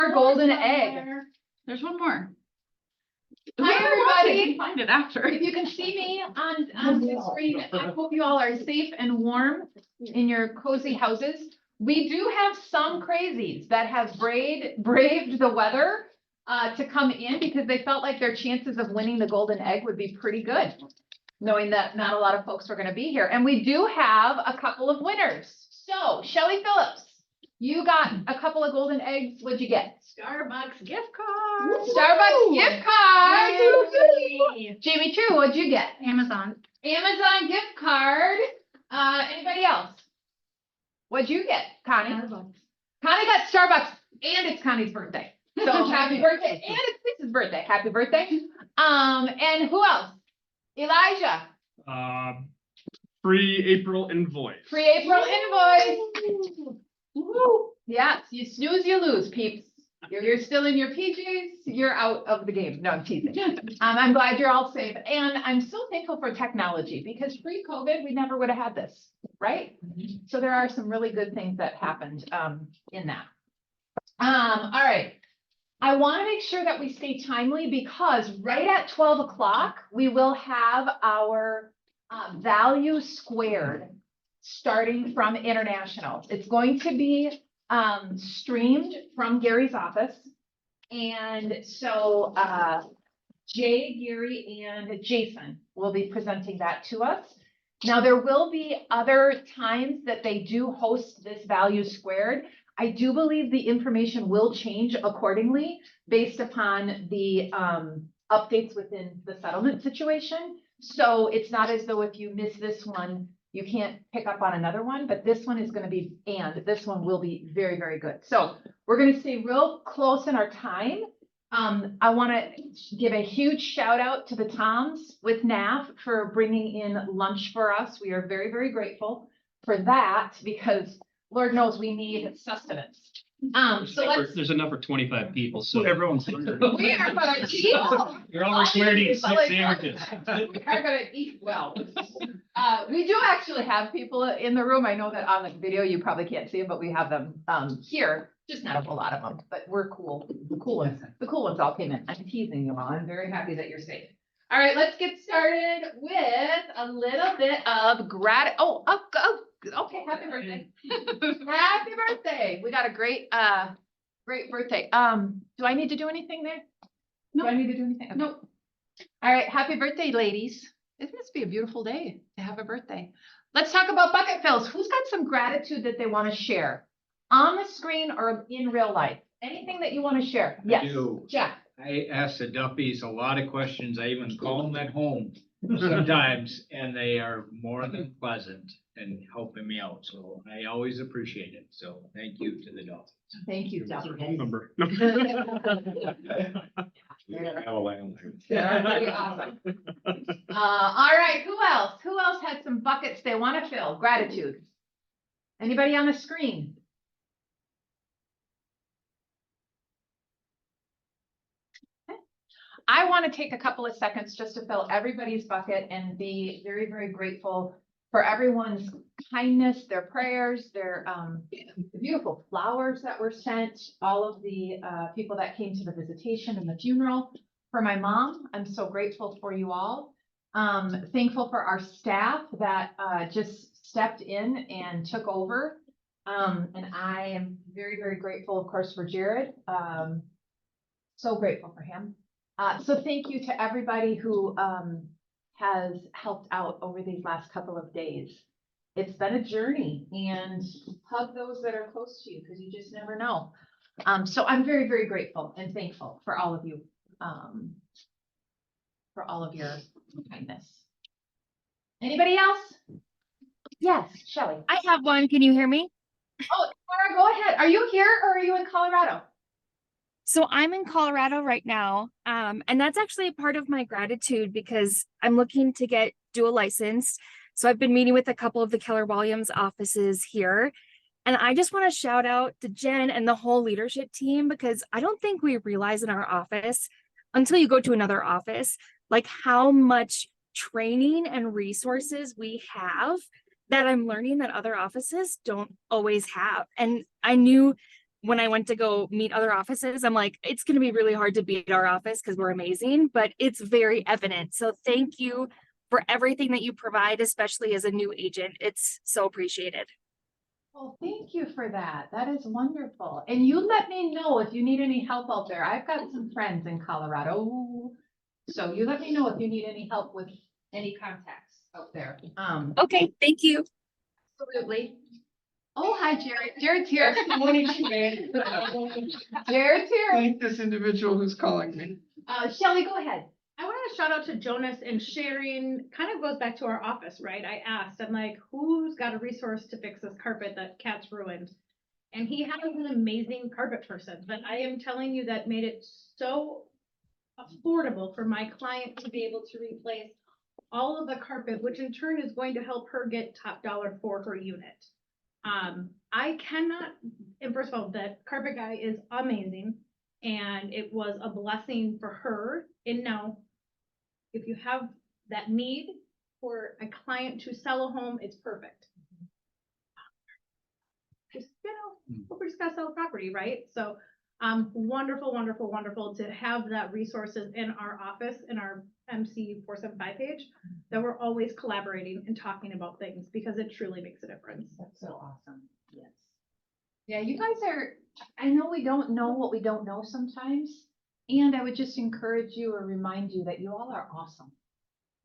Our golden egg. There's one more. Hi, everybody. Find it after. If you can see me on the screen, I hope you all are safe and warm in your cozy houses. We do have some crazies that have braved the weather to come in because they felt like their chances of winning the golden egg would be pretty good, knowing that not a lot of folks were going to be here. And we do have a couple of winners. So, Shelly Phillips, you got a couple of golden eggs. What'd you get? Starbucks gift card. Starbucks gift card. Yay. Jamie True, what'd you get? Amazon. Amazon gift card. Anybody else? What'd you get, Connie? Starbucks. Connie got Starbucks, and it's Connie's birthday. So happy birthday, and it's Lisa's birthday. Happy birthday. And who else? Elijah, Free April invoice. free April invoice. Woo. Yes, you snooze, you lose, peeps. You're still in your PJs, you're out of the game. No, I'm teasing. I'm glad you're all safe. And I'm so thankful for technology because pre-COVID, we never would have had this, right? So there are some really good things that happened in that. All right. I want to make sure that we stay timely because right at 12 o'clock, we will have our value squared starting from International. It's going to be streamed from Gary's office. And so Jay, Gary, and Jason will be presenting that to us. Now, there will be other times that they do host this value squared. I do believe the information will change accordingly based upon the updates within the settlement situation. So it's not as though if you miss this one, you can't pick up on another one, but this one is going to be, and this one will be very, very good. So we're going to stay real close in our time. I want to give a huge shout out to the Toms with NAF for bringing in lunch for us. We are very, very grateful for that because Lord knows we need sustenance. So let's, There's enough for 25 people, so Everyone's hungry. we are going to eat. you're all required to eat 6 sandwiches. We are going to eat well. We do actually have people in the room. I know that on the video, you probably can't see them, but we have them here. Just not a whole lot of them, but we're cool. The cool ones all came in. I'm teasing you all. I'm very happy that you're safe. All right, let's get started with a little bit of gratitude. Okay, happy birthday. Happy birthday. We got a great birthday. Do I need to do anything there? No. Do I need to do anything? Okay. Nope. All right, happy birthday, ladies. It must be a beautiful day to have a birthday. Let's talk about bucket fills. Who's got some gratitude that they want to share on the screen or in real life? Anything that you want to share? Yes, do. Jeff. I ask the Duffys a lot of questions. I even call them at home sometimes, and they are more than pleasant and helping me out. So I always appreciate it. So thank you to the Duffys. Thank you, Jeff. Their phone number. Yeah, pretty awesome. All right, who else? Who else had some buckets they want to fill? Gratitude. Anybody on the screen? Okay. I want to take a couple of seconds just to fill everybody's bucket and be very, very grateful for everyone's kindness, their prayers, their the beautiful flowers that were sent, all of the people that came to the visitation and the funeral. For my mom, I'm so grateful for you all. Thankful for our staff that just stepped in and took over. And I am very, very grateful, of course, for Jared. So grateful for him. So thank you to everybody who has helped out over these last couple of days. It's been a journey, and hug those that are close to you because you just never know. So I'm very, very grateful and thankful for all of you, for all of your kindness. Anybody else? Yes, Shelley. I have one. Can you hear me? Oh, Laura, go ahead. Are you here or are you in Colorado? So I'm in Colorado right now. And that's actually a part of my gratitude because I'm looking to get dual licensed. So I've been meeting with a couple of the Keller Williams offices here. And I just want to shout out to Jen and the whole leadership team because I don't think we realize in our office until you go to another office, like how much training and resources we have that I'm learning that other offices don't always have. And I knew when I went to go meet other offices, I'm like, it's going to be really hard to beat our office because we're amazing, but it's very evident. So thank you for everything that you provide, especially as a new agent. It's so appreciated. Well, thank you for that. That is wonderful. And you let me know if you need any help out there. I've got some friends in Colorado. So you let me know if you need any help with any contacts out there. Okay, thank you. Absolutely. Oh, hi, Jared. Jared's here. Jared's here. Thank this individual who's calling me. Shelley, go ahead. I want to shout out to Jonas and sharing, kind of goes back to our office, right? I asked, I'm like, who's got a resource to fix this carpet that Kat's ruined? And he has an amazing carpet person, but I am telling you that made it so affordable for my client to be able to replace all of the carpet, which in turn is going to help her get top dollar for her unit. I cannot, and first of all, that carpet guy is amazing. And it was a blessing for her. And now, if you have that need for a client to sell a home, it's perfect. Just, we just gotta sell a property, right? So, wonderful, wonderful, wonderful to have that resources in our office, in our MC 475 page, that we're always collaborating and talking about things because it truly makes a difference. That's so awesome. Yes. Yeah, you guys are, I know we don't know what we don't know sometimes. And I would just encourage you or remind you that you all are awesome.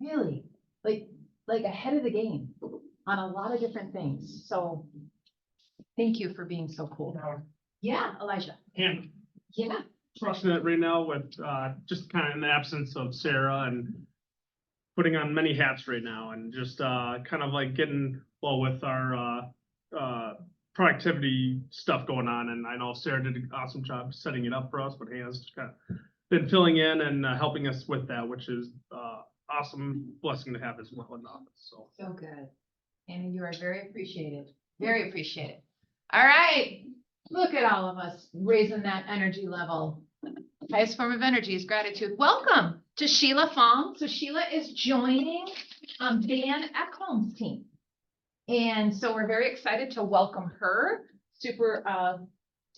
Really, like ahead of the game on a lot of different things. So thank you for being so cool. Yeah, Elijah. And Yeah. crushing it right now with just kind of in the absence of Sarah and putting on many hats right now and just kind of like getting well with our productivity stuff going on. And I know Sarah did an awesome job setting it up for us, but he has kind of been filling in and helping us with that, which is awesome blessing to have as well in the office. So good. Anna, you are very appreciated. Very appreciated. All right. Look at all of us raising that energy level. Highest form of energy is gratitude. Welcome to Sheila Fong. So Sheila is joining Dan Ekholm's team. And so we're very excited to welcome her. Super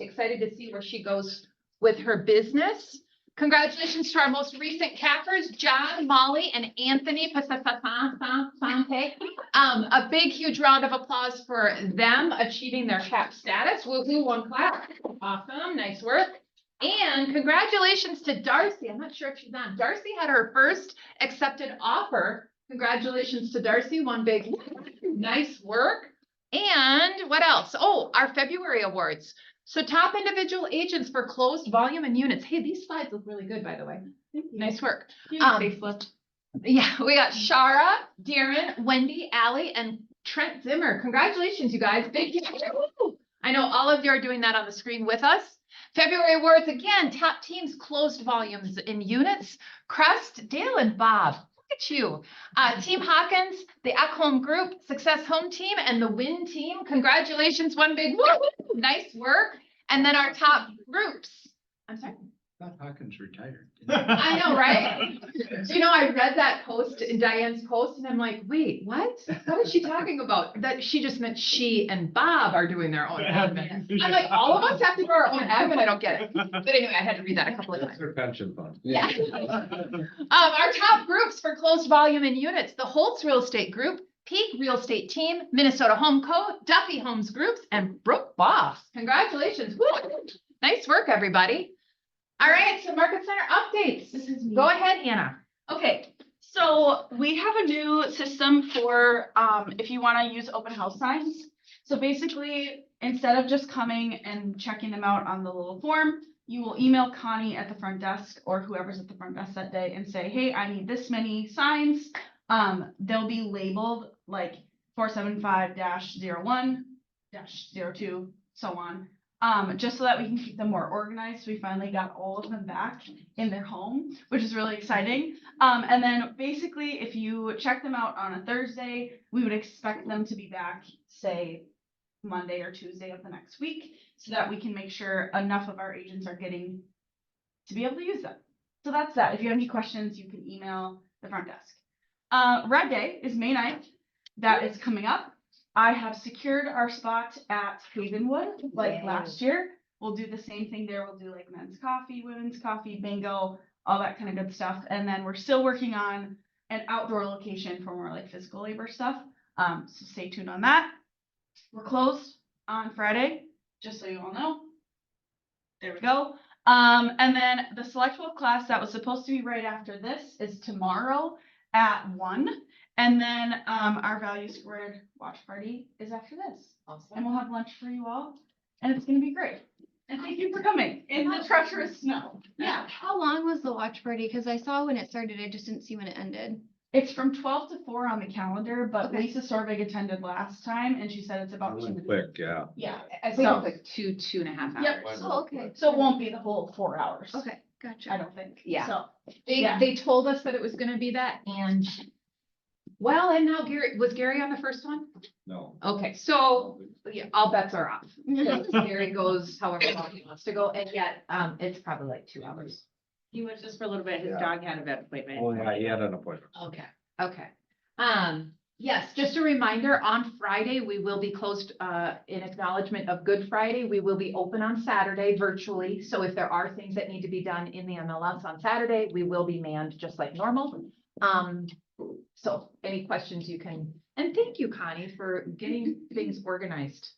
excited to see where she goes with her business. Congratulations to our most recent cappers, John, Molly, and Anthony Pasasante. A big, huge round of applause for them achieving their cap status. Woohoo, one clap. Awesome, nice work. And congratulations to Darcy. I'm not sure if she's on. Darcy had her first accepted offer. Congratulations to Darcy, one big, nice work. And what else? Oh, our February awards. So top individual agents for closed volume and units. Hey, these slides look really good, by the way. Nice work. Yeah, we got Shara, Darren, Wendy, Allie, and Trent Zimmer. Congratulations, you guys. Big. I know all of you are doing that on the screen with us. February awards again, top teams, closed volumes in units. Crest, Dale, and Bob. Look at you. Team Hawkins, the Ekholm Group, Success Home Team, and the Win Team. Congratulations, one big woo! Nice work. And then our top groups. I'm sorry. Thought Hawkins retired. I know, right? Do you know, I read that post in Diane's post and I'm like, wait, what? What is she talking about? That she just meant she and Bob are doing their own admin. I'm like, all of us have to do our own admin? I don't get it. But anyway, I had to read that a couple of times. That's their pension fund. Yeah. Our top groups for closed volume and units, the Holtz Real Estate Group, Peak Real Estate Team, Minnesota Home Co., Duffy Homes Groups, and Brooke Boss. Congratulations. Woo. Nice work, everybody. All right, so Market Center updates. This is me. Go ahead, Anna. Okay, so we have a new system for if you want to use open house signs. So basically, instead of just coming and checking them out on the little form, you will email Connie at the front desk or whoever's at the front desk that day and say, hey, I need this many signs. They'll be labeled like 475-01-02, so on. Just so that we can keep them more organized. We finally got all of them back in their home, which is really exciting. And then basically, if you check them out on a Thursday, we would expect them to be back, say, Monday or Tuesday of the next week, so that we can make sure enough of our agents are getting to be able to use them. So that's that. If you have any questions, you can email the front desk. Red Day is May 9th. That is coming up. I have secured our spot at Havenwood like Yay. last year. We'll do the same thing there. We'll do like men's coffee, women's coffee, bingo, all that kind of good stuff. And then we're still working on an outdoor location for more like physical labor stuff. So stay tuned on that. We're closed on Friday, just so you all know. There we go. And then the Selectable class that was supposed to be right after this is tomorrow at 1. And then our Value Squared watch party is after this. And we'll have lunch for you all. And it's gonna be great. And thank you for coming in the treacherous snow. Yeah. How long was the watch party? Cause I saw when it started, I just didn't see when it ended. It's from 12 to 4 on the calendar, but Okay. Lisa Sorvig attended last time and she said it's about 2 Quick, yeah. Yeah. I think So- it's like 2.5 hours. Yep. Oh, okay. So it won't be the whole 4 hours. Okay, I gotcha. don't think. Yeah. So, They, Yeah. they told us that it was gonna be that, and, well, and now was Gary on the first one? No. Okay, so, yeah, all bets are off. Because Gary goes however long he wants to go, and yet, it's probably like 2 hours. He was just for a little bit, his Yeah. dog had a vet appointment. Oh, yeah, he had an appointment. Okay, okay. Yes, just a reminder, on Friday, we will be closed, in acknowledgement of Good Friday. We will be open on Saturday virtually. So if there are things that need to be done in the MLS on Saturday, we will be manned just like normal. So any questions you can, and thank you, Connie, for getting things organized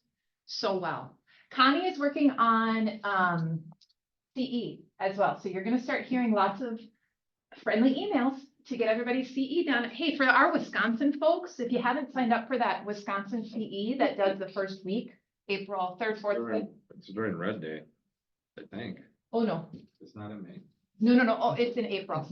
so well. Connie is working on, CE as well. So you're gonna start hearing lots of friendly emails to get everybody's CE done. Hey, for our Wisconsin folks, if you haven't signed up for that Wisconsin CE that does the first week, April 3rd, 4th, 5th. It's during Red Day, I think. Oh, no, It's not in May. no. Oh, it's in April.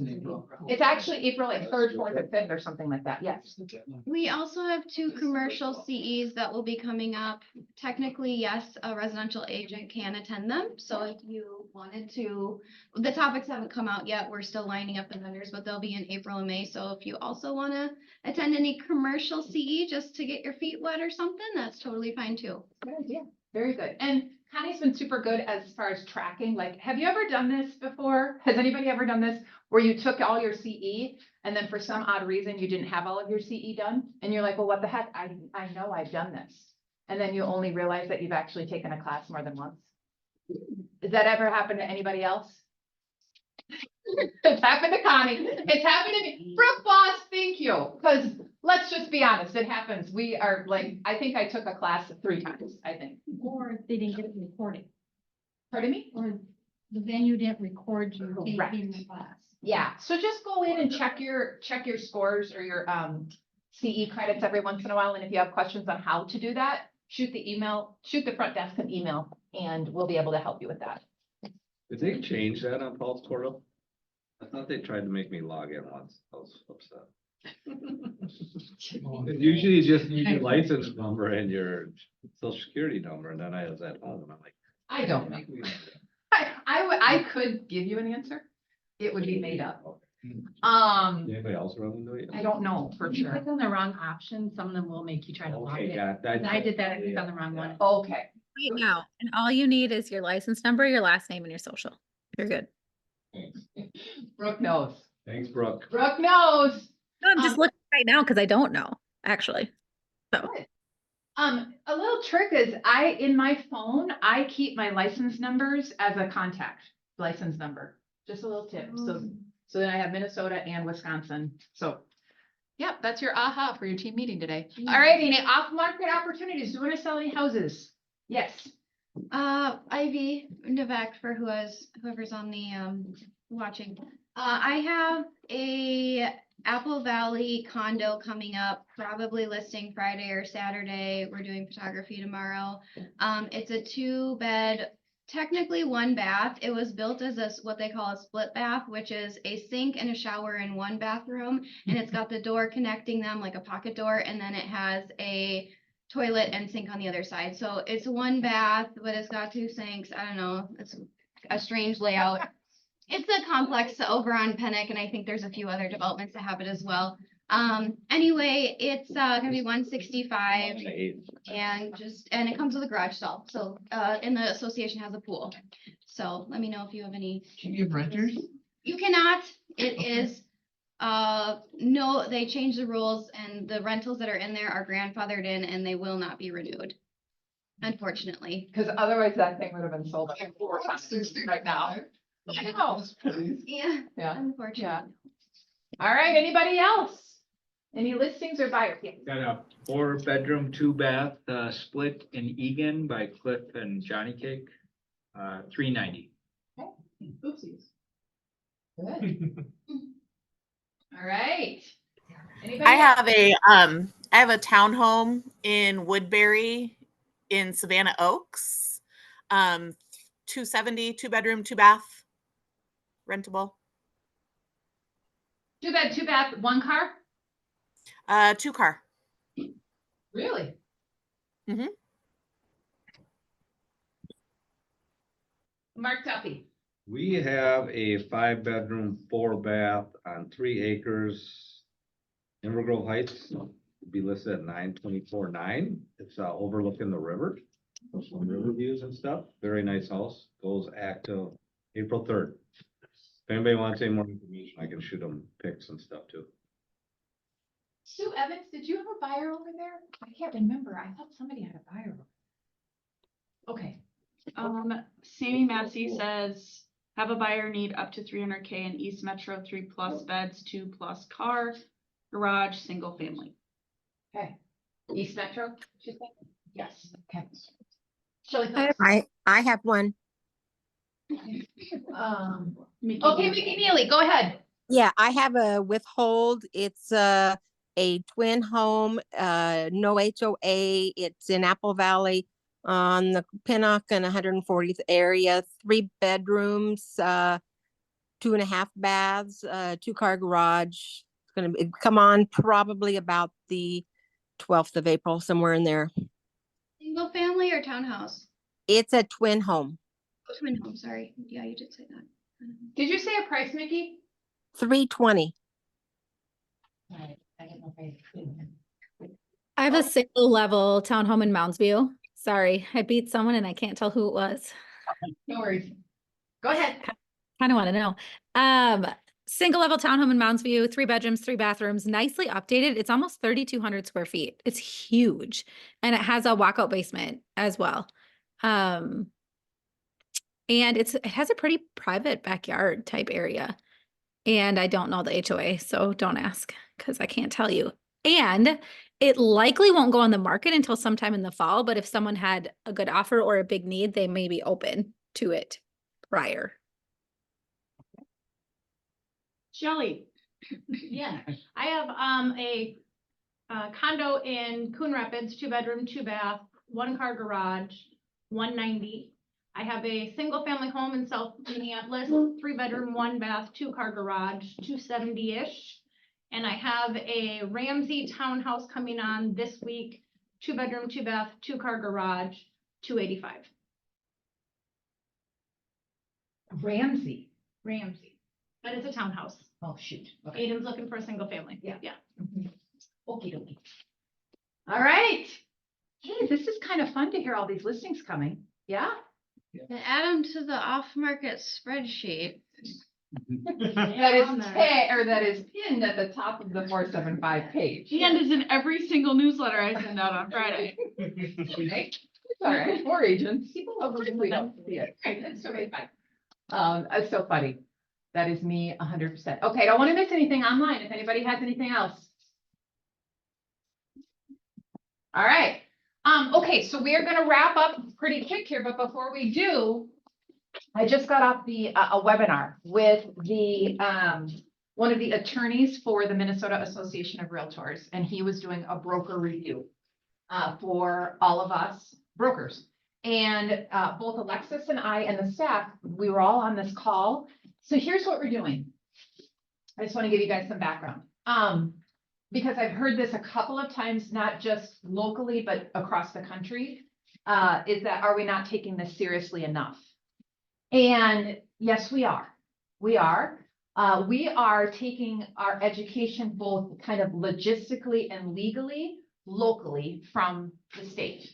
It's actually April like 3rd, 4th, and 5th or something like that. Yes. We also have 2 commercial CEs that will be coming up. Technically, yes, a residential agent can attend them. So if you wanted to, the topics haven't come out yet. We're still lining up the vendors, but they'll be in April and May. So if you also want to attend any commercial CE just to get your feet wet or something, that's totally fine too. Good idea. Very good. And Connie's been super good as far as tracking. Like, have you ever done this before? Has anybody ever done this where you took all your CE and then for some odd reason you didn't have all of your CE done? And you're like, well, what the heck? I know I've done this. And then you only realize that you've actually taken a class more than once. Does that ever happen to anybody else? It's happened to Connie. It's happened to me. Brooke Boss, thank you. Because let's just be honest, it happens. We are like, I think I took a class 3 times, I think. Or they didn't get it recorded, Pardon me? or the venue didn't record you Correct. taking the class. Yeah, so just go in and check your scores or your CE credits every once in a while. And if you have questions on how to do that, shoot the front desk an email and we'll be able to help you with that. Did they change that on Paul's portal? I thought they tried to make me log in once. I was upset. Usually you just need your license number and your social security number, and then I was at home and I'm like. I don't know. I could give you an answer. It would be made up. Anybody else run into it? I don't know for If you sure. click on the wrong option, some of them will make you try to log Okay, in. got that. I did that, I clicked on the wrong one. Okay, Right now, and all you need is your license number, your last name, and your social. You're good. Brooke knows. Thanks, Brooke. Brooke knows. No, I'm just Um, looking right now because I don't know, actually. A little trick is in my phone, I keep my license numbers as a contact license number. Just a little tip. So then I have Minnesota and Wisconsin. So, yep, that's your aha for your team meeting today. All right, any off-market opportunities? Do you want to sell any houses? Yes. Ivy Novak for whoever's on the watching. I have a Apple Valley condo coming up, probably listing Friday or Saturday. We're doing photography tomorrow. It's a 2-bed, technically 1 bath. It was built as what they call a split bath, which is a sink and a shower in 1 bathroom. And it's got the door connecting them like a pocket door. And then it has a toilet and sink on the other side. So it's 1 bath, but it's got 2 sinks. I don't know. It's a strange layout. It's a complex over on Pennick, and I think there's a few other developments that have it as well. Anyway, it's gonna be 165 and it comes with a garage stall. So and the association has a pool. So let me know if you have any. Can you have renters? You cannot. It is no, they changed the rules and the rentals that are in there are grandfathered in and they will not be renewed. unfortunately. Because otherwise that thing would have been sold like 4 times right now. I know. Yeah, Yeah. unfortunately. All right, anybody else? Any listings or buyers? Yeah. Got a 4-bedroom, 2-bath, split in Egan by Cliff and Johnny Cake, $390. Oopsies. Good. All right. Anybody I else? have a townhome in Woodbury in Savannah Oaks. 270, 2-bedroom, 2-bath, rentable. 2 bed, 2 bath, 1 car? 2-car. Really? Mhm. Mark Duffy. We have a 5-bedroom, 4-bath on 3 acres. Timber Grove Heights, would be listed at 924.9. It's overlooking the river. There's some river views and stuff. Very nice house. Goes active April 3rd. If anybody wants any more information, I can shoot them pics and stuff too. Sue Evans, did you have a buyer over there? I can't remember. I thought somebody had a buyer. Okay. Sammy Massey says, have a buyer need up to 300K in East Metro, 3+ beds, 2+ car, garage, single family. Okay. East Metro, she said? Yes. Okay. Shelley I have one. Mickey Okay, Mouse. Mickey Neely, go ahead. Yeah, I have a withhold. It's a twin home, no HOA. It's in Apple Valley on the Pinnock and 140th area, 3 bedrooms, 2.5 baths, 2-car garage. It's gonna come on probably about the 12th of April, somewhere in there. Single family or townhouse? It's a twin home, Oh, twin home, sorry. Yeah, you did say that. Did you say a price, Mickey? 320. I have a single level townhome in Mounds View. Sorry, I beat someone and I can't tell who it was. No worries. Go ahead. Kind of want to know. Single level townhome in Mounds View, 3 bedrooms, 3 bathrooms, nicely updated. It's almost 3,200 square feet. It's huge. And it has a walkout basement as well. And it has a pretty private backyard type area. And I don't know the HOA, so don't ask because I can't tell you. And it likely won't go on the market until sometime in the fall, but if someone had a good offer or a big need, they may be open to it prior. Shelley. Yeah, I have a condo in Coon Rapids, 2 bedroom, 2 bath, 1-car garage, 190. I have a single family home in South Minneapolis, 3 bedroom, 1 bath, 2-car garage, 270-ish. And I have a Ramsey townhouse coming on this week, 2 bedroom, 2 bath, 2-car garage, 285. Ramsey. But it's a townhouse. Oh, shoot. Okay. Aiden's looking for a single family. Yeah. Yeah. Okie dokie. All right. Hey, this is kind of fun to hear all these listings coming. Yeah? And add them to the off-market spreadsheet. That is pinned at the top of the 475 page. And is in every single newsletter I send out on Friday. Okay. It's all right. More agents. People we don't see it. Okay, that's totally fine. It's so funny. That is me 100%. Okay, I don't want to miss anything online. If anybody has anything else. All right. Okay, so we are going to wrap up pretty quick here, but before we do, I just got off a webinar with the one of the attorneys for the Minnesota Association of Realtors, and he was doing a broker review for all of us brokers. And both Alexis and I and the staff, we were all on this call. So here's what we're doing. I just want to give you guys some background. Because I've heard this a couple of times, not just locally, but across the country, is that are we not taking this seriously enough? And yes, we are. We are. We are taking our education both kind of logistically and legally, locally from the state.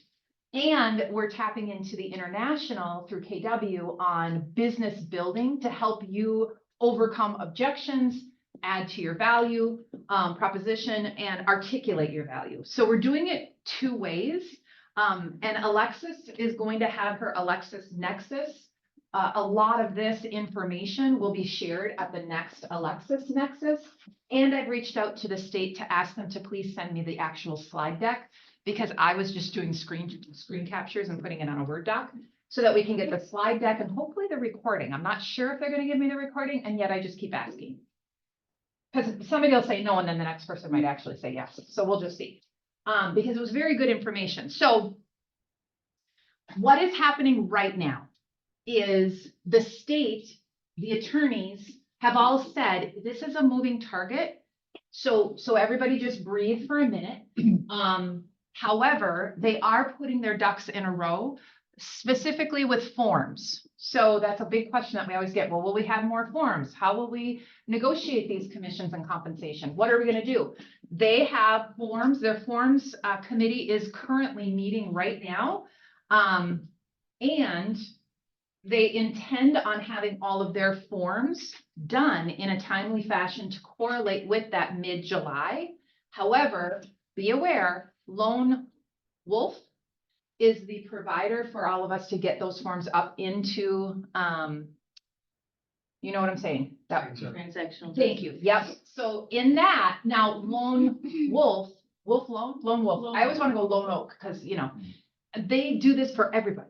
And we're tapping into the international through KW on business building to help you overcome objections, add to your value proposition, and articulate your value. So we're doing it 2 ways. And Alexis is going to have her Alexis Nexus. A lot of this information will be shared at the next Alexis Nexus. And I've reached out to the state to ask them to please send me the actual slide deck, because I was just doing screen captures and putting it on a Word doc, so that we can get the slide deck and hopefully the recording. I'm not sure if they're gonna give me the recording, and yet I just keep asking. Because somebody will say no, and then the next person might actually say yes. So we'll just see. Because it was very good information. So what is happening right now is the state, the attorneys have all said, this is a moving target. So everybody just breathe for a minute. However, they are putting their ducks in a row, specifically with forms. So that's a big question that we always get. Well, will we have more forms? How will we negotiate these commissions and compensation? What are we going to do? They have forms. Their forms committee is currently meeting right now. And they intend on having all of their forms done in a timely fashion to correlate with that mid-July. However, be aware, Lone Wolf is the provider for all of us to get those forms up into, you know what I'm saying? Transactional. Thank you. Yep. So in that, now Lone Wolf, Lone Wolf. I always want to go Lone Oak because, you know, they do this for everybody.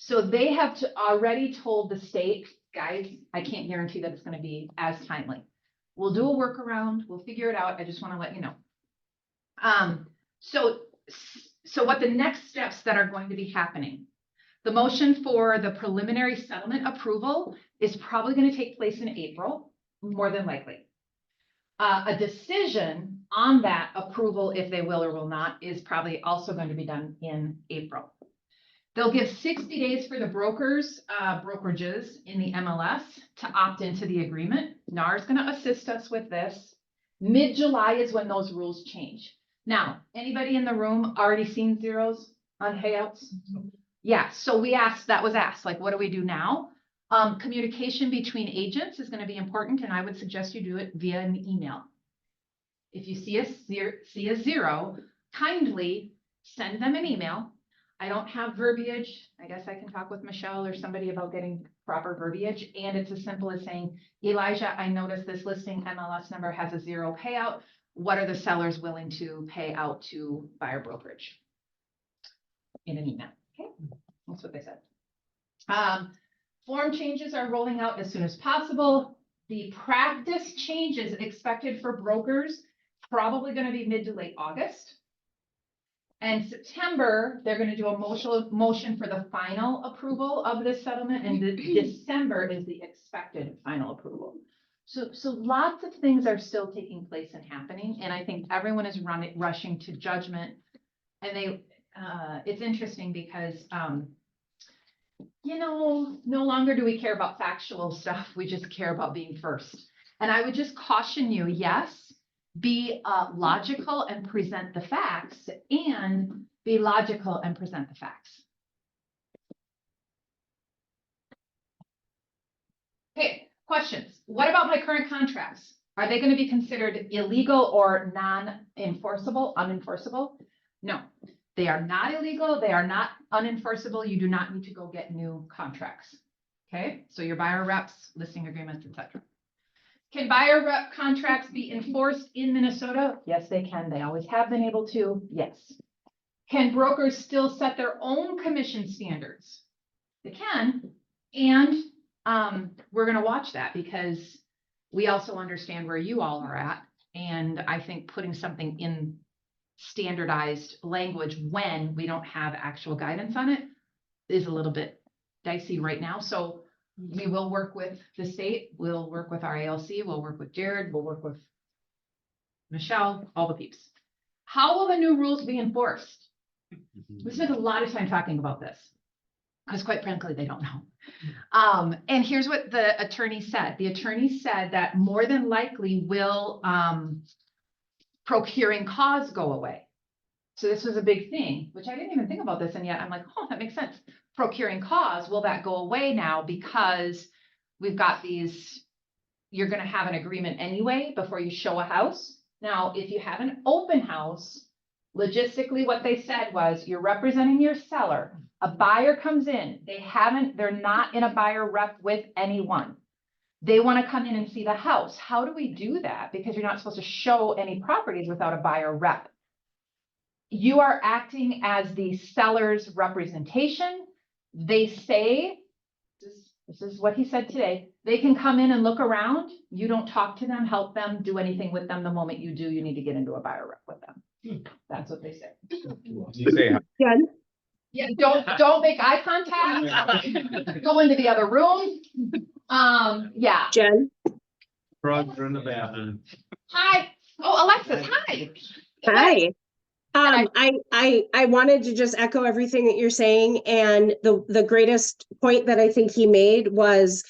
So they have already told the state, guys, I can't guarantee that it's going to be as timely. We'll do a workaround. We'll figure it out. I just want to let you know. So what the next steps that are going to be happening, the motion for the preliminary settlement approval is probably going to take place in April, more than likely. A decision on that approval, if they will or will not, is probably also going to be done in April. They'll give 60 days for the brokers, brokerages in the MLS to opt into the agreement. NAR is going to assist us with this. Mid-July is when those rules change. Now, anybody in the room already seen zeros on payouts? Yeah, so that was asked, like, what do we do now? Communication between agents is going to be important, and I would suggest you do it via an email. If you see a zero, kindly send them an email. I don't have verbiage. I guess I can talk with Michelle or somebody about getting proper verbiage. And it's as simple as saying, Elijah, I noticed this listing MLS number has a zero payout. What are the sellers willing to pay out to buyer brokerage? In an email. Okay, that's what they said. Form changes are rolling out as soon as possible. The practice changes expected for brokers, probably going to be mid to late August. And September, they're going to do a motion for the final approval of this settlement, and December is the expected final approval. So lots of things are still taking place and happening, and I think everyone is rushing to judgment. And it's interesting because, you know, no longer do we care about factual stuff. We just care about being first. And I would just caution you, yes, be logical and present the facts, and be logical and present the facts. Okay, questions. What about my current contracts? Are they going to be considered illegal or non-enforceable, unenforceable? No, they are not illegal. They are not unenforceable. You do not need to go get new contracts. Okay, so your buyer reps, listing agreements, etc. Can buyer rep contracts be enforced in Minnesota? Yes, they can. They always have been able to. Yes. Can brokers still set their own commission standards? They can. And we're going to watch that because we also understand where you all are at. And I think putting something in standardized language when we don't have actual guidance on it is a little bit dicey right now. So we will work with the state, we'll work with our ALC, we'll work with Jared, we'll work with Michelle, all the peeps. How will the new rules be enforced? We spent a lot of time talking about this because quite frankly, they don't know. And here's what the attorney said. The attorney said that more than likely will procuring cause go away. So this was a big thing, which I didn't even think about this, and yet I'm like, oh, that makes sense. Procuring cause, will that go away now because we've got these, you're going to have an agreement anyway before you show a house. Now, if you have an open house, Logistically, what they said was, you're representing your seller, a buyer comes in, they're not in a buyer rep with anyone. They want to come in and see the house. How do we do that? Because you're not supposed to show any properties without a buyer rep. You are acting as the seller's representation. They say, this is what he said today, they can come in and look around. You don't talk to them, help them, do anything with them. The moment you do, you need to get into a buyer rep with them. That's what they say. You say, Jen? Yeah, don't make eye contact. Go into the other room. Yeah. Jen? drugs are in the bathroom. Hi. Oh, Alexis, hi. Hi. I wanted to just echo everything that you're saying, and the greatest point that I think he made was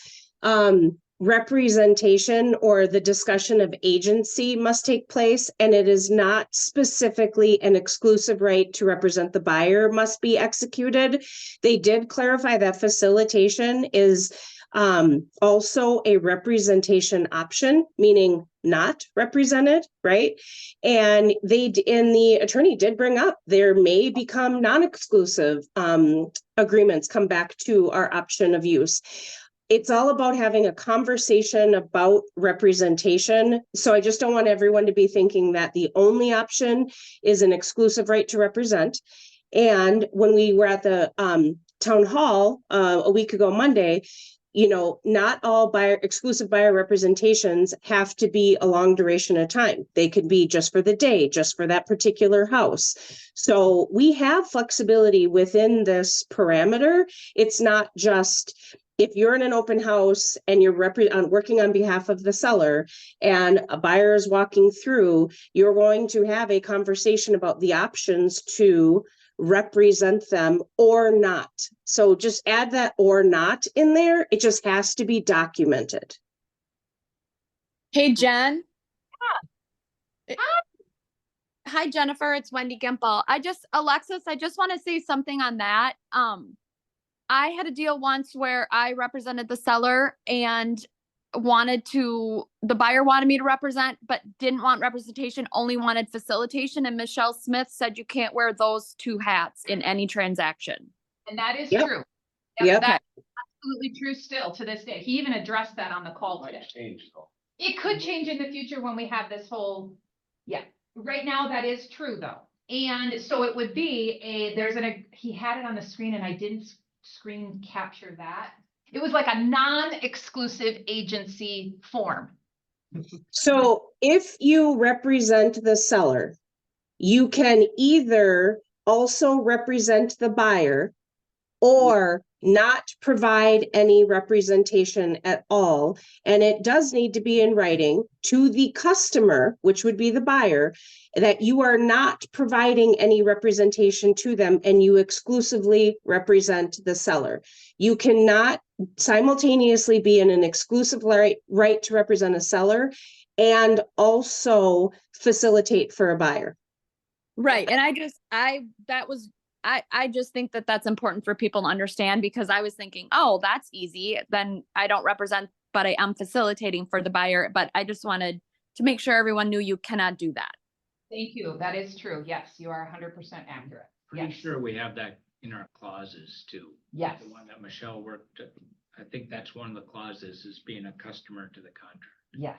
representation, or the discussion of agency must take place, and it is not specifically an exclusive right to represent the buyer must be executed. They did clarify that facilitation is also a representation option, meaning not represented, right? And the attorney did bring up, there may become non-exclusive agreements come back to our option of use. It's all about having a conversation about representation. So I just don't want everyone to be thinking that the only option is an exclusive right to represent. And when we were at the town hall a week ago Monday, you know, not all exclusive buyer representations have to be a long duration of time. They could be just for the day, just for that particular house. So we have flexibility within this parameter. It's not just, if you're in an open house and you're working on behalf of the seller and a buyer is walking through, you're going to have a conversation about the options to represent them or not. So just add that or not in there. It just has to be documented. Hey, Jen. Hi, Jennifer. It's Wendy Gimple. Alexis, I just want to say something on that. I had a deal once where I represented the seller and the buyer wanted me to represent, but didn't want representation, only wanted facilitation. And Michelle Smith said you can't wear those two hats in any transaction. And that is Yep. true. Yep. That's absolutely true still to this day. He even addressed that on the call today. It could change in the future when we have this whole, right now that is true though. And so it would be he had it on the screen and I didn't screen capture that. It was like a non-exclusive agency form. So if you represent the seller, you can either also represent the buyer or not provide any representation at all. And it does need to be in writing to the customer, which would be the buyer, that you are not providing any representation to them and you exclusively represent the seller. You cannot simultaneously be in an exclusive right to represent a seller and also facilitate for a buyer. Right. And I just think that that's important for people to understand, because I was thinking, oh, that's easy. Then I don't represent, but I am facilitating for the buyer. But I just wanted to make sure everyone knew you cannot do that. Thank you. That is true. Yes, you are 100% accurate. Pretty Yes. sure we have that in our clauses too. Yes. The one that Michelle worked, I think that's one of the clauses, is being a customer to the contract. Yes.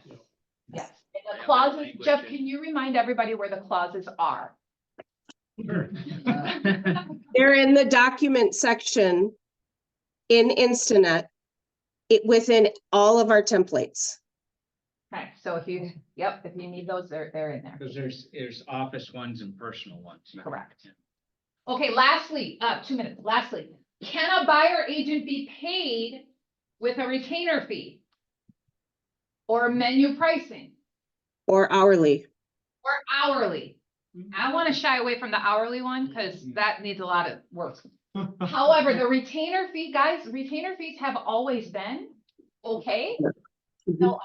Yes. And I the have that clauses, language Jeff, in- can you remind everybody where the clauses are? Sure. They're in the document section in Instanet, within all of our templates. Okay, so if you need those, they're in there. Because there's office ones and personal ones. Correct. Okay, lastly, 2 minutes, lastly, can a buyer agent be paid with a retainer fee? Or menu pricing, Or hourly. or hourly? I want to shy away from the hourly one because that needs a lot of work. However, the retainer fee, guys, retainer fees have always been okay. No.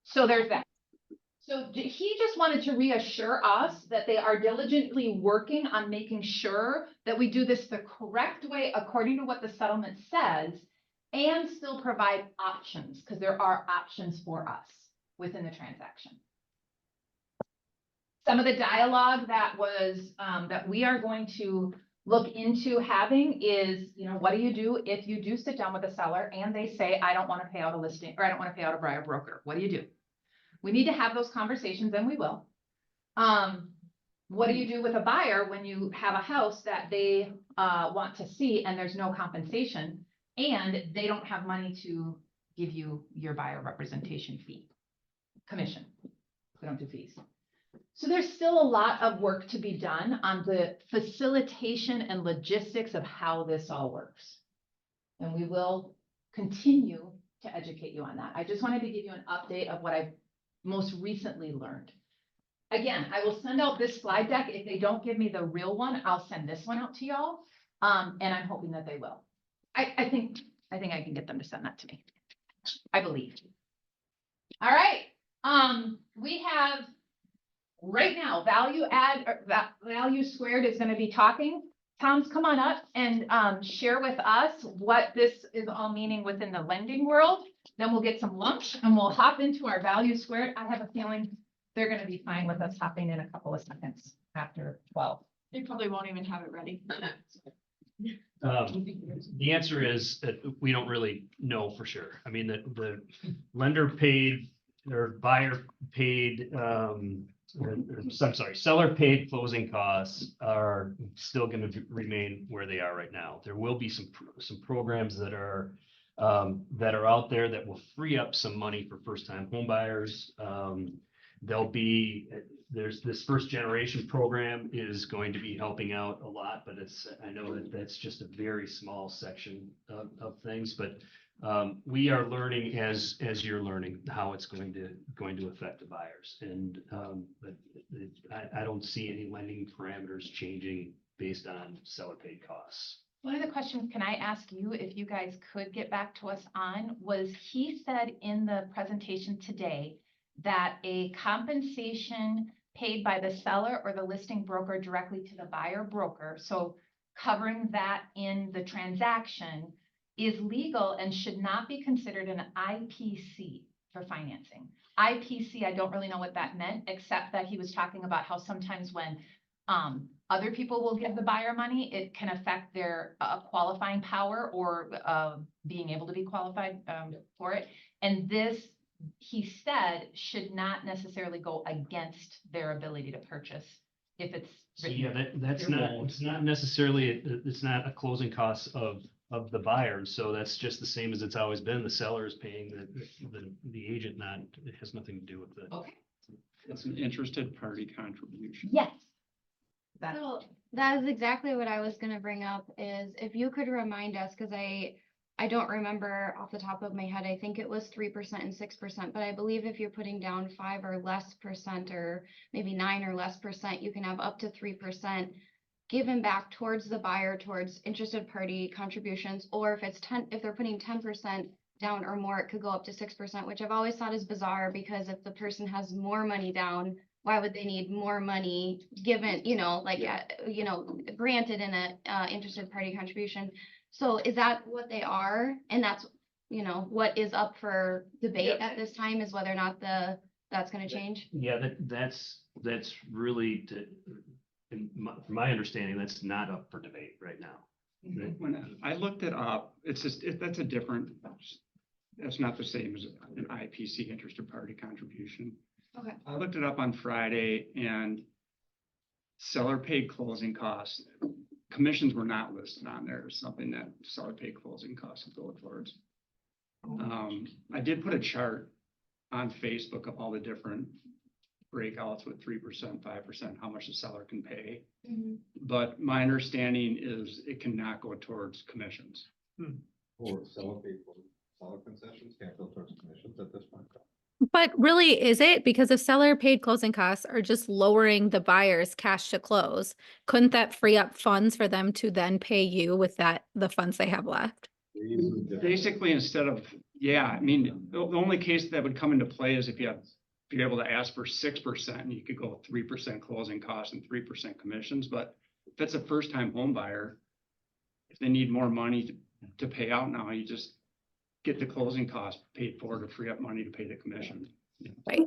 So there's that. So he just wanted to reassure us that they are diligently working on making sure that we do this the correct way according to what the settlement says, and still provide options, because there are options for us within the transaction. some of the dialogue that was, that we are going to look into having is, you know, what do you do if you do sit down with a seller and they say, I don't want to pay out a listing, or I don't want to pay out a buyer broker? What do you do? We need to have those conversations, and we will. What do you do with a buyer when you have a house that they want to see and there's no compensation and they don't have money to give you your buyer representation fee, commission? We don't do fees. So there's still a lot of work to be done on the facilitation and logistics of how this all works. And we will continue to educate you on that. I just wanted to give you an update of what I've most recently learned. Again, I will send out this slide deck. If they don't give me the real one, I'll send this one out to y'all. And I'm hoping that they will. I think I can get them to send that to me. I believe. All right. We have right now Value Squared is going to be talking. Tom's, come on up and share with us what this is all meaning within the lending world. Then we'll get some lunch and we'll hop into our Value Squared. I have a feeling they're going to be fine with us hopping in a couple of seconds after 12. They probably won't even have it ready. The answer is that we don't really know for sure. I mean, the lender paid or buyer paid, I'm sorry, seller paid closing costs are still going to remain where they are right now. There will be some programs that are out there that will free up some money for first-time home buyers. There's this first generation program is going to be helping out a lot, but I know that's just a very small section of things, but we are learning as you're learning how it's going to affect the buyers. And but I don't see any lending parameters changing based on seller paid costs. One of the questions, can I ask you if you guys could get back to us on, was he said in the presentation today that a compensation paid by the seller or the listing broker directly to the buyer broker, so covering that in the transaction, is legal and should not be considered an IPC for financing. IPC, I don't really know what that meant, except that he was talking about how sometimes when other people will give the buyer money, it can affect their qualifying power or being able to be qualified for it. And this, he said, should not necessarily go against their ability to purchase if it's. So yeah, it's not necessarily, it's not a closing cost of the buyer. So that's just the same as it's always been. The seller is paying the agent, it has nothing to do with the. Okay. It's an interested party contribution. Yes. So that is exactly what I was gonna bring up, is if you could remind us, because I don't remember off the top of my head, I think it was 3% and 6%, but I believe if you're putting down 5% or less, or maybe 9% or less, you can have up to 3% given back towards the buyer, towards interested party contributions, or if they're putting 10% down or more, it could go up to 6%, which I've always thought is bizarre, because if the person has more money down, why would they need more money given, granted in a interested party contribution? So is that what they are? And that's, what is up for debate at this time, is whether or not that's gonna change? Yeah, that's really, from my understanding, that's not up for debate right now. When I looked it up, it's just, that's not the same as an IPC, interested party contribution. Okay. I looked it up on Friday, and seller paid closing costs, commissions were not listed on there as something that seller paid closing costs would go towards. I did put a chart on Facebook of all the different breakouts with 3%, 5%, how much the seller can pay. Mm-hmm. But my understanding is it cannot go towards commissions. Or seller concessions can't go towards commissions at this point. But really, is it? Because if seller paid closing costs are just lowering the buyer's cash to close, couldn't that free up funds for them to then pay you with the funds they have left? Basically, instead of, the only case that would come into play is if you're able to ask for 6%, and you could go 3% closing costs and 3% commissions. But if it's a first-time home buyer, if they need more money to pay out now, you just get the closing costs paid for to free up money to pay the commission. Right.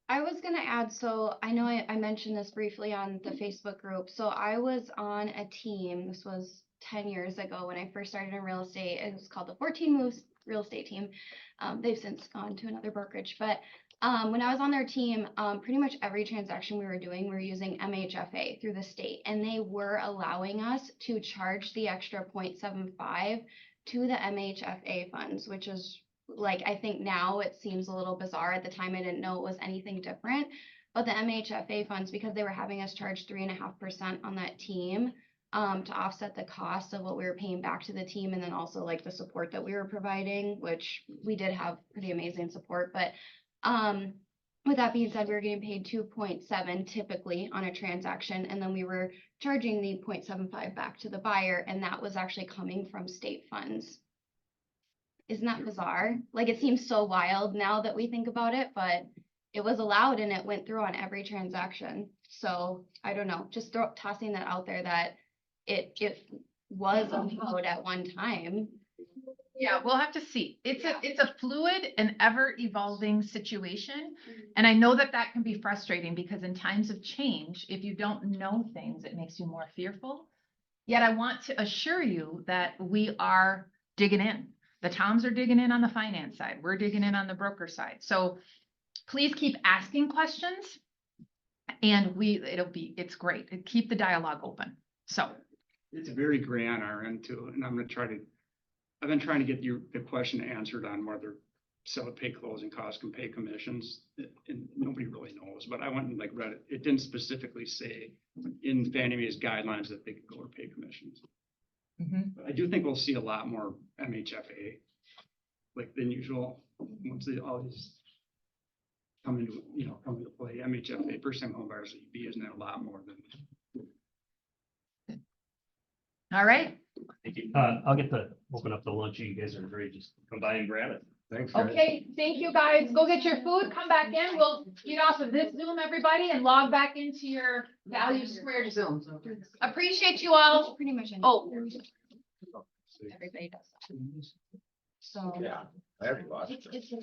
I was gonna add, so I know I mentioned this briefly on the Facebook group. So I was on a team, this was 10 years ago when I first started in real estate. It was called the 14 Moves Real Estate Team. They've since gone to another brokerage, but when I was on their team, pretty much every transaction we were doing, we were using MHFA through the state, and they were allowing us to charge the extra 0.75 to the MHFA funds, which is like, I think now it seems a little bizarre. At the time, I didn't know it was anything different. But the MHFA funds, because they were having us charge 3.5% on that team, to offset the cost of what we were paying back to the team, and then also like the support that we were providing, which we did have pretty amazing support. But with that being said, we were getting paid 2.7 typically on a transaction, and then we were charging the 0.75 back to the buyer, and that was actually coming from state funds. Isn't that bizarre? Like, it seems so wild now that we think about it, but it was allowed and it went through on every transaction. So I don't know, just tossing that out there that it was allowed at one time. Yeah, we'll have to see. It's a fluid and ever evolving situation. And I know that can be frustrating because in times of change, if you don't know things, it makes you more fearful. Yet I want to assure you that we are digging in. The Toms are digging in on the finance side. We're digging in on the broker side. So please keep asking questions. And it's great. Keep the dialogue open. So. It's very gray on our end too, and I've been trying to get the question answered on whether seller pay closing costs can pay commissions, and nobody really knows, but I went and like read it. It didn't specifically say in Fannie Mae's guidelines that they could go or pay commissions. But I do think we'll see a lot more MHFA like than usual once all these come into play. MHFA, first time home buyers be isn't a lot more than. All right. I'll open up the lunch. You guys are ready. Just come by and grab it. Thanks, Okay, thank you guys. Go get your food, come back in. We'll get off of this Zoom, everybody, and log back into your Value Squared Zoom. Appreciate you all. Pretty much. Oh. Everybody does that. So. Yeah, I have to watch. It's